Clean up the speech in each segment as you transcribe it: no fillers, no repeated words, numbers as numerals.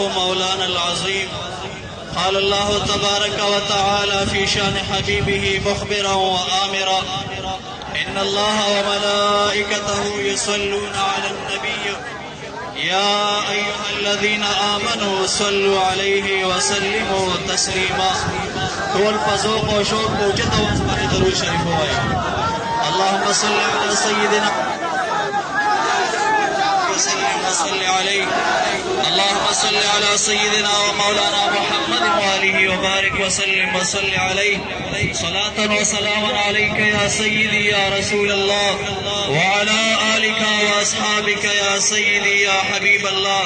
مولانا العظيم. قال الله تبارك وتعالى في شان حبيبه مخبرا وآمرا: إن الله وملائكته يصلون على النبي يا أيها الذين آمنوا صلوا عليه وسلموا تسليما. طول فذوق وشوق وجد واسمع درود شريف هواي. اللهم صل على سيدنا وسلم وصل عليه. اللهم صل على سيدنا ومولانا محمد وآله وبارك وسلم وصل عليه. صلاة وسلاما عليك يا سيدي يا رسول الله وعلى آلك وأصحابك يا سيدي يا حبيب الله.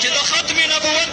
چې د ختم نبوت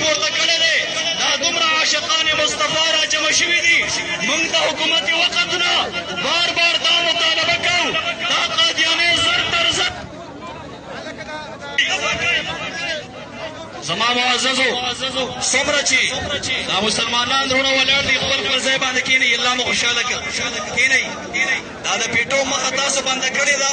پورته کړي دي دا دومره عاشقان مصطفی راج مشوي دي. موږ د حکومت وخت نه بار بار دا مطالبه کوو دا قادیانې زر تر زر. زما معززو صبر چی دا مسلمانان رونه ولاړ دي خپل پر ځای باندې کینی. الله مو خوشاله کینی. دا د پیټو مخه تاسو باندې کړی دا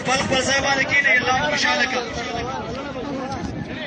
خپل پر ځای باندې کینی. الله مو خوشاله